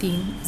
3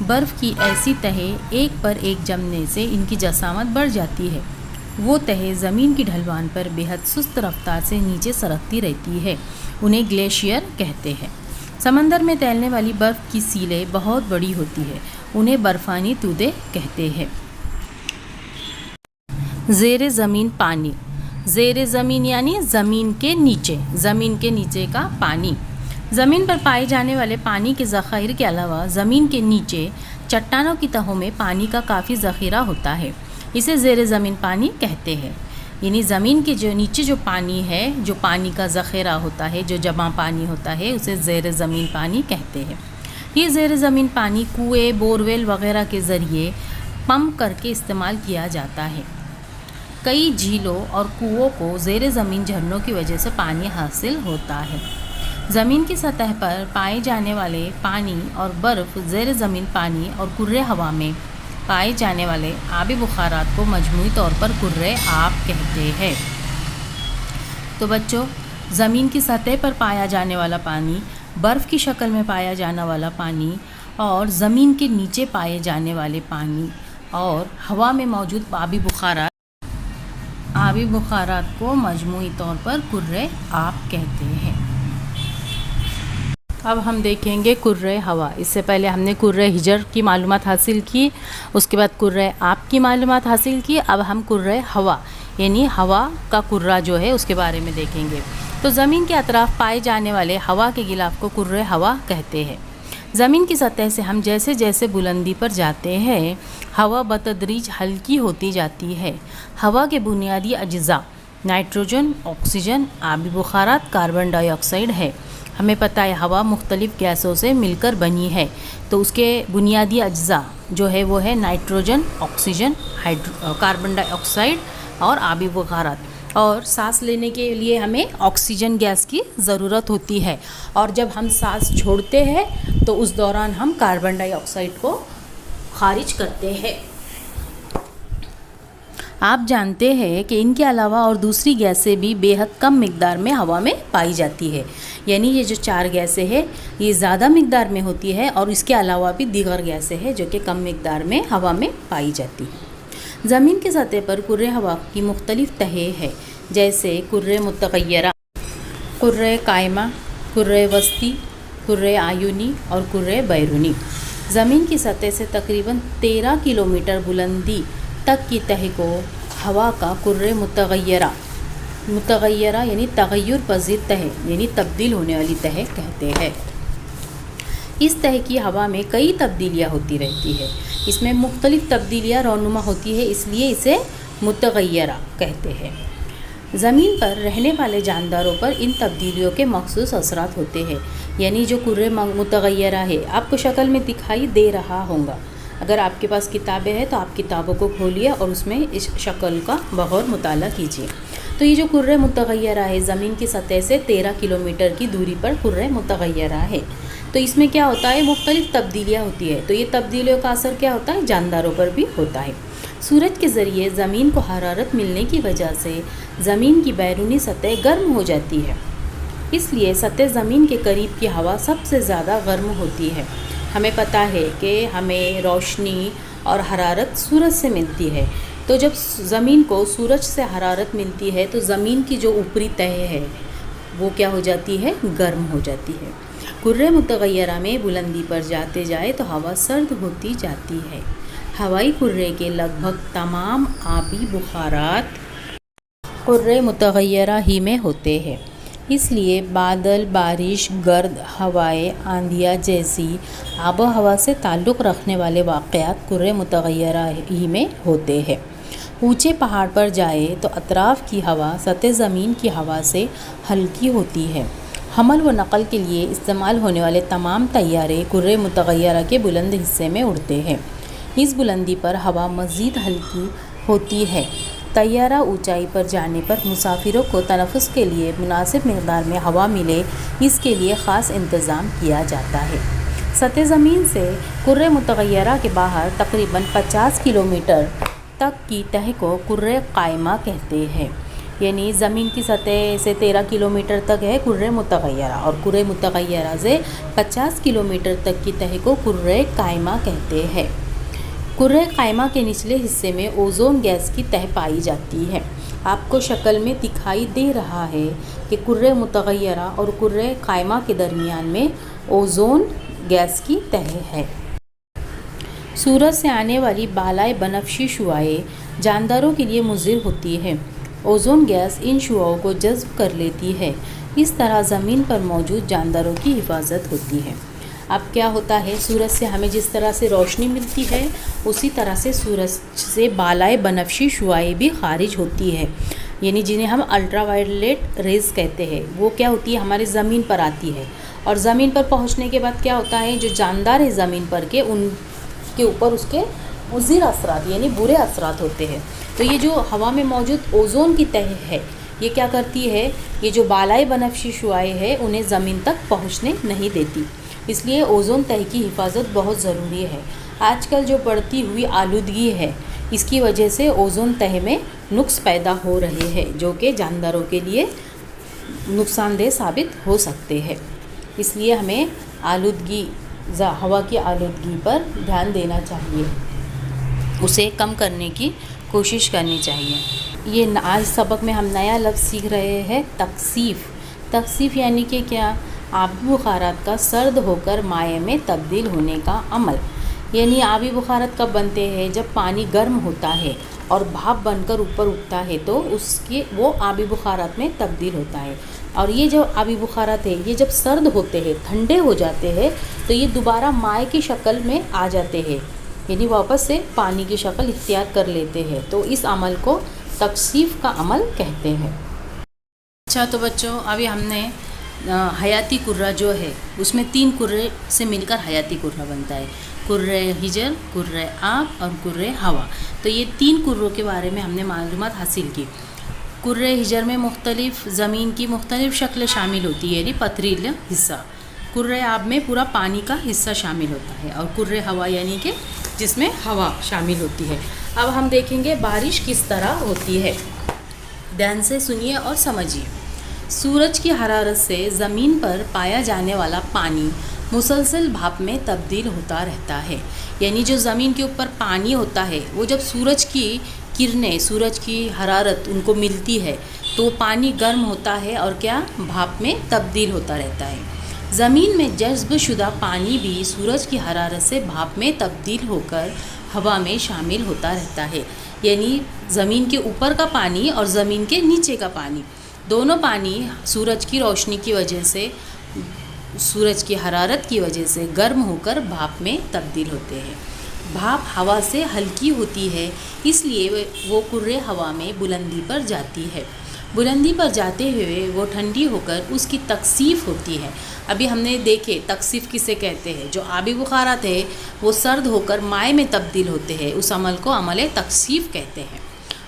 برف کی ایسی تہیں ایک پر ایک جمنے سے ان کی جسامت بڑھ جاتی ہے۔ وہ تہیں زمین کی ڈھلوان پر بے حد سست رفتار سے نیچے سرکتی رہتی ہے، انہیں گلیشیئر کہتے ہیں۔ سمندر میں تیرنے والی برف کی سیلیں بہت بڑی ہوتی ہے، انہیں برفانی تودے کہتے ہیں۔ زیر زمین پانی، زیر زمین یعنی زمین کے نیچے کا پانی۔ زمین پر پائے جانے والے پانی کے ذخائر کے علاوہ زمین کے نیچے چٹانوں کی تہوں میں پانی کا کافی ذخیرہ ہوتا ہے، اسے زیر زمین پانی کہتے ہیں۔ یعنی زمین کے نیچے جو پانی ہے، جو پانی کا ذخیرہ ہوتا ہے، جو جمع پانی ہوتا ہے، اسے زیر زمین پانی کہتے ہیں۔ یہ زیر زمین پانی کنویں، بورویل وغیرہ کے ذریعے پمپ کر کے استعمال کیا جاتا ہے۔ کئی جھیلوں اور کنووں کو زیر زمین جھرنوں کی وجہ سے پانی حاصل ہوتا ہے۔ زمین کی سطح پر پائے جانے والے پانی اور برف، زیر زمین پانی اور کرۂ ہوا میں پائے جانے والے آبی بخارات کو مجموعی طور پر کرۂ آب کہتے ہیں۔ تو بچوں، زمین کی سطح پر پایا جانے والا پانی، برف کی شکل میں پایا جانے والا پانی اور زمین کے نیچے پائے جانے والے پانی اور ہوا میں موجود آبی بخارات کو مجموعی طور پر کرۂ آب کہتے ہیں۔ اب ہم دیکھیں گے کرۂ ہوا۔ اس سے پہلے ہم نے کرۂ ہجر کی معلومات حاصل کی، اس کے بعد کرۂ آب کی معلومات حاصل کی، اب ہم کرۂ ہوا یعنی ہوا کا کرہ جو ہے اس کے بارے میں دیکھیں گے۔ تو زمین کے اطراف پائے جانے والے ہوا کے غلاف کو کرۂ ہوا کہتے ہیں۔ زمین کی سطح سے ہم جیسے جیسے بلندی پر جاتے ہیں، ہوا بتدریج ہلکی ہوتی جاتی ہے۔ ہوا کے بنیادی اجزاء نائٹروجن، آکسیجن، آبی بخارات، کاربن ڈائی آکسائڈ ہے۔ ہمیں پتہ ہے ہوا مختلف گیسوں سے مل کر بنی ہے، تو اس کے بنیادی اجزاء جو ہے وہ ہے نائٹروجن، آکسیجن، کاربن ڈائی آکسائڈ اور آبی بخارات۔ اور سانس لینے کے لیے ہمیں آکسیجن گیس کی ضرورت ہوتی ہے، اور جب ہم سانس چھوڑتے ہیں تو اس دوران ہم کاربن ڈائی آکسائڈ کو خارج کرتے ہیں۔ آپ جانتے ہیں کہ ان کے علاوہ اور دوسری گیسیں بھی بے حد کم مقدار میں ہوا میں پائی جاتی ہے، یعنی یہ جو 4 گیسیں ہیں یہ زیادہ مقدار میں ہوتی ہے، اور اس کے علاوہ بھی دیگر گیسیں ہیں جو کہ کم مقدار میں ہوا میں پائی جاتی ہیں۔ زمین کی سطح پر کرۂ ہوا کی مختلف تہیں ہیں، جیسے کرۂ متغیرہ، کرۂ قائمہ، کرۂ وسطی، کرۂ آیونی اور کرۂ بیرونی۔ زمین کی سطح سے تقریباً 13 کلومیٹر بلندی تک کی تہہ کو ہوا کا کرۂ متغیرہ یعنی تغیر پذیر تہہ یعنی تبدیل ہونے والی تہہ کہتے ہیں۔ اس تہہ کی ہوا میں کئی تبدیلیاں ہوتی رہتی ہے، اس میں مختلف تبدیلیاں رونما ہوتی ہے، اس لیے اسے متغیرہ کہتے ہیں۔ زمین پر رہنے والے جانداروں پر ان تبدیلیوں کے مخصوص اثرات ہوتے ہیں، یعنی جو کرۂ متغیرہ ہے آپ کو شکل میں دکھائی دے رہا ہوگا۔ اگر آپ کے پاس کتابیں ہیں تو آپ کتابوں کو کھولیے اور اس میں اس شکل کا بغور مطالعہ کیجیے۔ تو یہ جو کرۂ متغیرہ ہے زمین کی سطح سے 13 کلومیٹر کی دوری پر کرۂ متغیرہ ہے، تو اس میں کیا ہوتا ہے، مختلف تبدیلیاں ہوتی ہے۔ تو یہ تبدیلیوں کا اثر کیا ہوتا ہے، جانداروں پر بھی ہوتا ہے۔ سورج کے ذریعے زمین کو حرارت ملنے کی وجہ سے زمین کی بیرونی سطح گرم ہو جاتی ہے، اس لیے سطح زمین کے قریب کی ہوا سب سے زیادہ گرم ہوتی ہے۔ ہمیں پتہ ہے کہ ہمیں روشنی اور حرارت سورج سے ملتی ہے، تو جب زمین کو سورج سے حرارت ملتی ہے تو زمین کی جو اوپری تہہ ہے وہ کیا ہو جاتی ہے، گرم ہو جاتی ہے۔ کرۂ متغیرہ میں بلندی پر جاتے جائے تو ہوا سرد ہوتی جاتی ہے۔ ہوائی کرۂ کے لگ بھگ تمام آبی بخارات کرۂ متغیرہ ہی میں ہوتے ہیں، اس لیے بادل، بارش، گرد ہوائیں، آندھیاں جیسی آب و ہوا سے تعلق رکھنے والے واقعات کرۂ متغیرہ ہی میں ہوتے ہیں۔ اونچے پہاڑ پر جائے تو اطراف کی ہوا سطح زمین کی ہوا سے ہلکی ہوتی ہے۔ حمل و نقل کے لیے استعمال ہونے والے تمام طیارے کرۂ متغیرہ کے بلند حصے میں اڑتے ہیں، اس بلندی پر ہوا مزید ہلکی ہوتی ہے۔ طیارہ اونچائی پر جانے پر مسافروں کو تنفس کے لیے مناسب مقدار میں ہوا ملے، اس کے لیے خاص انتظام کیا جاتا ہے۔ سطح زمین سے کرۂ متغیرہ کے باہر تقریباً 50 کلومیٹر تک کی تہہ کو کرۂ قائمہ کہتے ہیں۔ یعنی زمین کی سطح سے 13 کلومیٹر تک ہے کرۂ متغیرہ، اور کرۂ متغیرہ سے 50 کلومیٹر تک کی تہہ کو کرۂ قائمہ کہتے ہیں۔ کرۂ قائمہ کے نچلے حصے میں اوزون گیس کی تہہ پائی جاتی ہے۔ آپ کو شکل میں دکھائی دے رہا ہے کہ کرۂ متغیرہ اور کرۂ قائمہ کے درمیان میں اوزون گیس کی تہہ ہے۔ سورج سے آنے والی بالائے بنفشی شعاعیں جانداروں کے لیے مضر ہوتی ہے۔ اوزون گیس ان شعاعوں کو جذب کر لیتی ہے، اس طرح زمین پر موجود جانداروں کی حفاظت ہوتی ہے۔ اب کیا ہوتا ہے، سورج سے ہمیں جس طرح سے روشنی ملتی ہے اسی طرح سے سورج سے بالائے بنفشی شعاعیں بھی خارج ہوتی ہے، یعنی جنہیں ہم الٹرا وائلیٹ ریز کہتے ہیں۔ وہ کیا ہوتی ہے، ہمارے زمین پر آتی ہے، اور زمین پر پہنچنے کے بعد کیا ہوتا ہے، جو جاندار ہے زمین پر کے ان کے اوپر اس کے مضر اثرات یعنی برے اثرات ہوتے ہیں۔ تو یہ جو ہوا میں موجود اوزون کی تہہ ہے یہ کیا کرتی ہے، یہ جو بالائے بنفشی شعاعیں ہے انہیں زمین تک پہنچنے نہیں دیتی، اس لیے اوزون تہہ کی حفاظت بہت ضروری ہے۔ آج کل جو بڑھتی ہوئی آلودگی ہے اس کی وجہ سے اوزون تہہ میں نقص پیدا ہو رہے ہیں جو کہ جانداروں کے لیے نقصان دہ ثابت ہو سکتے ہیں۔ اس لیے ہمیں آلودگی ہوا کی آلودگی پر دھیان دینا چاہیے، اسے کم کرنے کی کوشش کرنی چاہیے۔ یہ آج سبق میں ہم نیا لفظ سیکھ رہے ہیں، تکثیف۔ تکثیف یعنی کہ کیا، آبی بخارات کا سرد ہو کر مائع میں تبدیل ہونے کا عمل۔ یعنی آبی بخارات کب بنتے ہیں، جب پانی گرم ہوتا ہے اور بھاپ بن کر اوپر اٹھتا ہے تو وہ آبی بخارات میں تبدیل ہوتا ہے، اور یہ جو آبی بخارات ہے یہ جب سرد ہوتے ہیں، ٹھنڈے ہو جاتے ہیں تو یہ دوبارہ مائع کی شکل میں آ جاتے ہیں، یعنی واپس سے پانی کی شکل اختیار کر لیتے ہیں، تو اس عمل کو تکثیف کا عمل کہتے ہیں۔ اچھا تو بچوں، ابھی ہم نے حیاتی کرہ جو ہے اس میں 3 کرے سے مل کر حیاتی کرہ بنتا ہے، کرۂ حجر، کرۂ آب اور کرۂ ہوا۔ تو یہ 3 کروں کے بارے میں ہم نے معلومات حاصل کی۔ کرۂ حجر میں مختلف زمین کی مختلف شکلیں شامل ہوتی ہے، یعنی پتھریلا حصہ۔ کرۂ آب میں پورا پانی کا حصہ شامل ہوتا ہے، اور کرۂ ہوا یعنی کہ جس میں ہوا شامل ہوتی ہے۔ اب ہم دیکھیں گے بارش کس طرح ہوتی ہے، دھیان سے سنیے اور سمجھیے۔ سورج کی حرارت سے زمین پر پایا جانے والا پانی مسلسل بھاپ میں تبدیل ہوتا رہتا ہے، یعنی جو زمین کے اوپر پانی ہوتا ہے وہ جب سورج کی کرنیں، سورج کی حرارت ان کو ملتی ہے تو پانی گرم ہوتا ہے اور کیا، بھاپ میں تبدیل ہوتا رہتا ہے۔ زمین میں جذب شدہ پانی بھی سورج کی حرارت سے بھاپ میں تبدیل ہو کر ہوا میں شامل ہوتا رہتا ہے، یعنی زمین کے اوپر کا پانی اور زمین کے نیچے کا پانی، دونوں پانی سورج کی روشنی کی وجہ سے، سورج کی حرارت کی وجہ سے گرم ہو کر بھاپ میں تبدیل ہوتے ہیں۔ بھاپ ہوا سے ہلکی ہوتی ہے، اس لیے وہ کرۂ ہوا میں بلندی پر جاتی ہے۔ بلندی پر جاتے ہوئے وہ ٹھنڈی ہو کر اس کی تکثیف ہوتی ہے۔ ابھی ہم نے دیکھے تکثیف کسے کہتے ہیں، جو آبی بخارات ہے وہ سرد ہو کر مائع میں تبدیل ہوتے ہیں، اس عمل کو عمل تکثیف کہتے ہیں،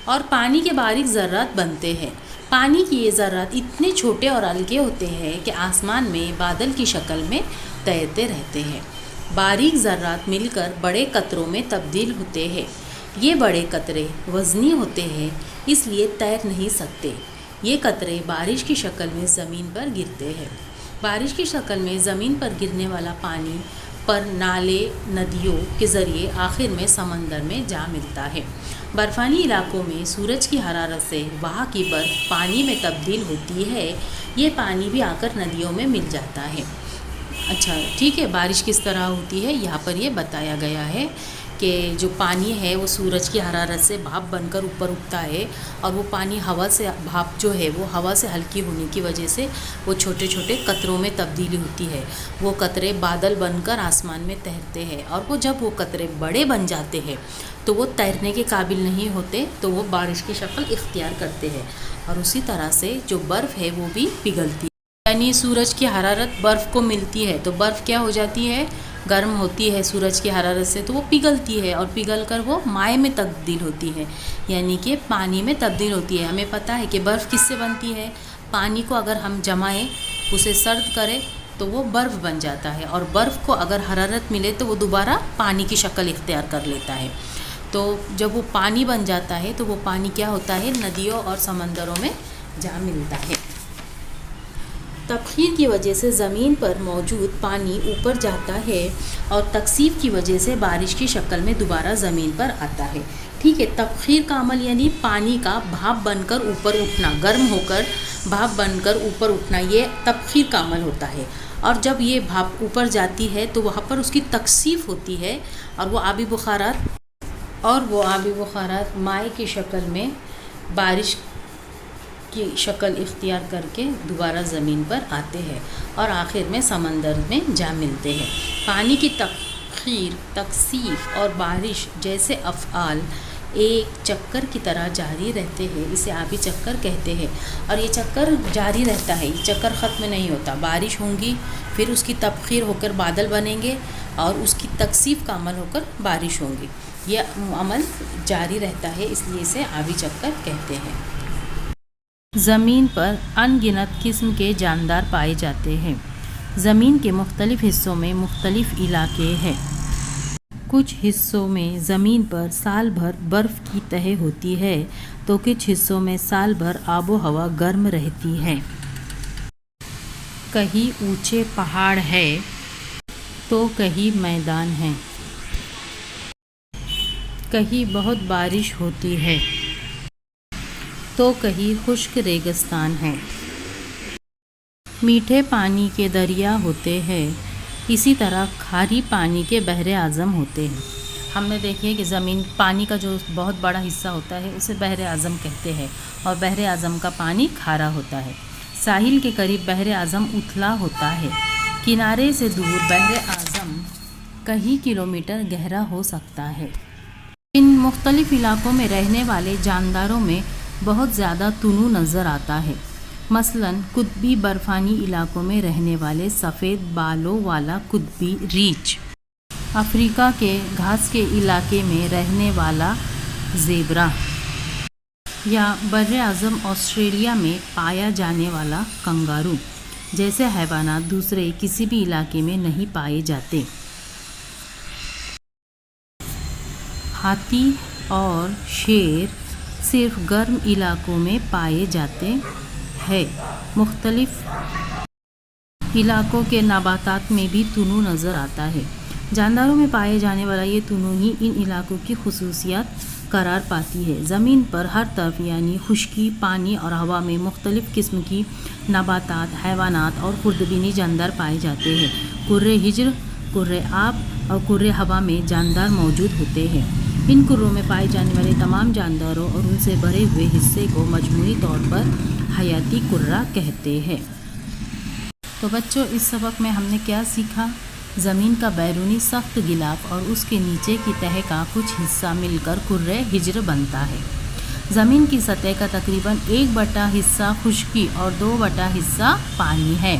اور پانی کے باریک ذرات بنتے ہیں۔ پانی کی یہ ذرات اتنے چھوٹے اور ہلکے ہوتے ہیں کہ آسمان میں بادل کی شکل میں تیرتے رہتے ہیں۔ باریک ذرات مل کر بڑے قطروں میں تبدیل ہوتے ہیں۔ یہ بڑے قطرے وزنی ہوتے ہیں، اس لیے تیر نہیں سکتے۔ یہ قطرے بارش کی شکل میں زمین پر گرتے ہیں۔ بارش کی شکل میں زمین پر گرنے والا پانی پر نالے، ندیوں کے ذریعے آخر میں سمندر میں جا ملتا ہے۔ برفانی علاقوں میں سورج کی حرارت سے وہاں کی برف پانی میں تبدیل ہوتی ہے، یہ پانی بھی آ کر ندیوں میں مل جاتا ہے۔ اچھا ٹھیک ہے، بارش کس طرح ہوتی ہے یہاں پر یہ بتایا گیا ہے کہ جو پانی ہے وہ سورج کی حرارت سے بھاپ بن کر اوپر اٹھتا ہے، اور وہ پانی ہوا سے، بھاپ جو ہے وہ ہوا سے ہلکی ہونے کی وجہ سے وہ چھوٹے چھوٹے قطروں میں تبدیلی ہوتی ہے۔ وہ قطرے بادل بن کر آسمان میں تیرتے ہیں، اور وہ جب وہ قطرے بڑے بن جاتے ہیں تو وہ تیرنے کے قابل نہیں ہوتے تو وہ بارش کی شکل اختیار کرتے ہیں، اور اسی طرح سے جو برف ہے وہ بھی پگھلتی ہے۔ یعنی سورج کی حرارت برف کو ملتی ہے تو برف کیا ہو جاتی ہے، گرم ہوتی ہے سورج کی حرارت سے، تو وہ پگھلتی ہے، اور پگھل کر وہ مائع میں تبدیل ہوتی ہے، یعنی کہ پانی میں تبدیل ہوتی ہے۔ ہمیں پتہ ہے کہ برف کس سے بنتی ہے، پانی کو اگر ہم جمائیں، اسے سرد کریں تو وہ برف بن جاتا ہے، اور برف کو اگر حرارت ملے تو وہ دوبارہ پانی کی شکل اختیار کر لیتا ہے۔ تو جب وہ پانی بن جاتا ہے تو وہ پانی کیا ہوتا ہے، ندیوں اور سمندروں میں جا ملتا ہے۔ تبخیر کی وجہ سے زمین پر موجود پانی اوپر جاتا ہے اور تکثیف کی وجہ سے بارش کی شکل میں دوبارہ زمین پر آتا ہے۔ ٹھیک ہے، تبخیر کا عمل یعنی پانی کا بھاپ بن کر اوپر اٹھنا، گرم ہو کر بھاپ بن کر اوپر اٹھنا، یہ تبخیر کا عمل ہوتا ہے۔ اور جب یہ بھاپ اوپر جاتی ہے تو وہاں پر اس کی تکثیف ہوتی ہے اور وہ آبی بخارات مائع کی شکل میں بارش کی شکل اختیار کر کے دوبارہ زمین پر آتے ہیں اور آخر میں سمندر میں جا ملتے ہیں۔ پانی کی تبخیر، تکثیف اور بارش جیسے افعال ایک چکر کی طرح جاری رہتے ہیں، اسے آبی چکر کہتے ہیں۔ اور یہ چکر جاری رہتا ہے، یہ چکر ختم نہیں ہوتا۔ بارش ہوں گی، پھر اس کی تبخیر ہو کر بادل بنیں گے اور اس کی تکثیف کا عمل ہو کر بارش ہوں گی۔ یہ عمل جاری رہتا ہے، اس لیے اسے آبی چکر کہتے ہیں۔ زمین پر ان گنت قسم کے جاندار پائے جاتے ہیں۔ زمین کے مختلف حصوں میں مختلف علاقے ہیں۔ کچھ حصوں میں زمین پر سال بھر برف کی تہہ ہوتی ہے تو کچھ حصوں میں سال بھر آب و ہوا گرم رہتی ہے۔ کہیں اونچے پہاڑ ہے تو کہیں میدان ہے۔ کہیں بہت بارش ہوتی ہے تو کہیں خشک ریگستان ہے۔ میٹھے پانی کے دریا ہوتے ہیں، اسی طرح کھاری پانی کے بحر اعظم ہوتے ہیں۔ ہم نے دیکھے کہ زمین پانی کا جو بہت بڑا حصہ ہوتا ہے اسے بحر اعظم کہتے ہیں اور بحر اعظم کا پانی کھارا ہوتا ہے۔ ساحل کے قریب بحر اعظم اتھلا ہوتا ہے۔ کنارے سے دور بحر اعظم کئی کلومیٹر گہرا ہو سکتا ہے۔ ان مختلف علاقوں میں رہنے والے جانداروں میں بہت زیادہ تنوع نظر آتا ہے۔ مثلاً قطبی برفانی علاقوں میں رہنے والے سفید بالوں والا قطبی ریچھ، افریقہ کے گھاس کے علاقے میں رہنے والا زیبرا، یا بر اعظم آسٹریلیا میں پایا جانے والا کنگارو جیسے حیوانات دوسرے کسی بھی علاقے میں نہیں پائے جاتے۔ ہاتھی اور شیر صرف گرم علاقوں میں پائے جاتے ہیں۔ مختلف علاقوں کے نباتات میں بھی تنوع نظر آتا ہے۔ جانداروں میں پائے جانے والا یہ تنوع ہی ان علاقوں کی خصوصیات قرار پاتی ہے۔ زمین پر ہر طرف یعنی خشکی، پانی اور ہوا میں مختلف قسم کی نباتات، حیوانات اور خردبینی جاندار پائے جاتے ہیں۔ کرۂ ہجر، کرۂ آب اور کرۂ ہوا میں جاندار موجود ہوتے ہیں۔ ان کروں میں پائے جانے والے تمام جانداروں اور ان سے بھرے ہوئے حصے کو مجموعی طور پر حیاتی کرہ کہتے ہیں۔ تو بچوں، اس سبق میں ہم نے کیا سیکھا؟ زمین کا بیرونی سخت غلاف اور اس کے نیچے کی تہہ کا کچھ حصہ مل کر کرۂ ہجر بنتا ہے۔ زمین کی سطح کا تقریباً 1/2 حصہ خشکی اور 2/2 حصہ پانی ہے۔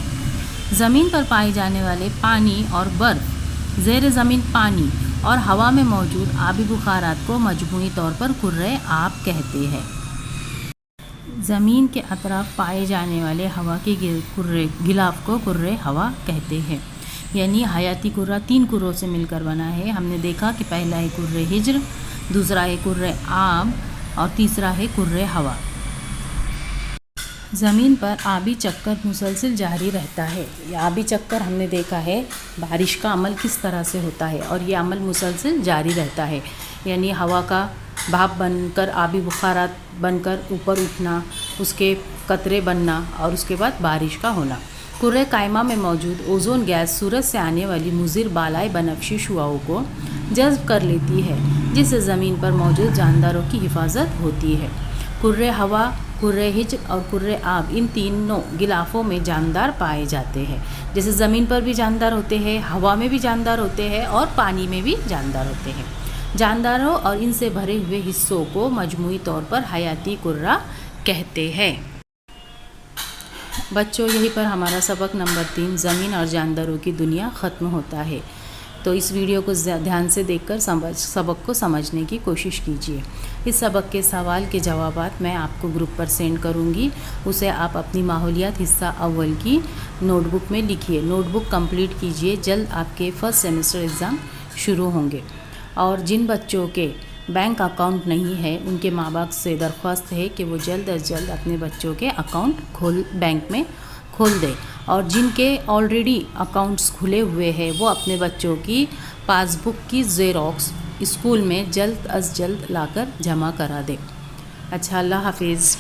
زمین پر پائے جانے والے پانی اور برف، زیر زمین پانی اور ہوا میں موجود آبی بخارات کو مجموعی طور پر کرۂ آب کہتے ہیں۔ زمین کے اطراف پائے جانے والے ہوا کے غلاف کو کرۂ ہوا کہتے ہیں۔ یعنی حیاتی کرہ 3 کروں سے مل کر بنا ہے۔ ہم نے دیکھا کہ پہلا ہے کرۂ ہجر، دوسرا ہے کرۂ آب اور تیسرا ہے کرۂ ہوا۔ زمین پر آبی چکر مسلسل جاری رہتا ہے۔ یہ آبی چکر ہم نے دیکھا ہے بارش کا عمل کس طرح سے ہوتا ہے اور یہ عمل مسلسل جاری رہتا ہے۔ یعنی ہوا کا بھاپ بن کر آبی بخارات بن کر اوپر اٹھنا، اس کے قطرے بننا اور اس کے بعد بارش کا ہونا۔ کرۂ کائمہ میں موجود اوزون گیس سورج سے آنے والی مضر بالائے بنفشی شعاؤں کو جذب کر لیتی ہے، جس سے زمین پر موجود جانداروں کی حفاظت ہوتی ہے۔ کرۂ ہوا، کرۂ ہجر اور کرۂ آب، ان تینوں غلافوں میں جاندار پائے جاتے ہیں۔ جیسے زمین پر بھی جاندار ہوتے ہیں، ہوا میں بھی جاندار ہوتے ہیں اور پانی میں بھی جاندار ہوتے ہیں۔ جانداروں اور ان سے بھرے ہوئے حصوں کو مجموعی طور پر حیاتی کرہ کہتے ہیں۔ بچوں، یہیں پر ہمارا سبق نمبر 3 زمین اور جانداروں کی دنیا ختم ہوتا ہے۔ تو اس ویڈیو کو دھیان سے دیکھ کر سبق کو سمجھنے کی کوشش کیجیے۔ اس سبق کے سوال کے جوابات میں آپ کو گروپ پر سینڈ کروں گی، اسے آپ اپنی ماحولیات حصہ اول کی نوٹ بک میں لکھیے۔ نوٹ بک کمپلیٹ کیجیے، جلد آپ کے فرسٹ سیمسٹر ایگزام شروع ہوں گے۔ اور جن بچوں کے بینک اکاؤنٹ نہیں ہے ان کے ماں باپ سے درخواست ہے کہ وہ جلد از جلد اپنے بچوں کے اکاؤنٹ بینک میں کھول دے، اور جن کے آلریڈی اکاؤنٹس کھلے ہوئے ہیں وہ اپنے بچوں کی پاس بک کی زیروکس اسکول میں جلد از جلد لا کر جمع کرا دے۔ اچھا، اللہ حافظ۔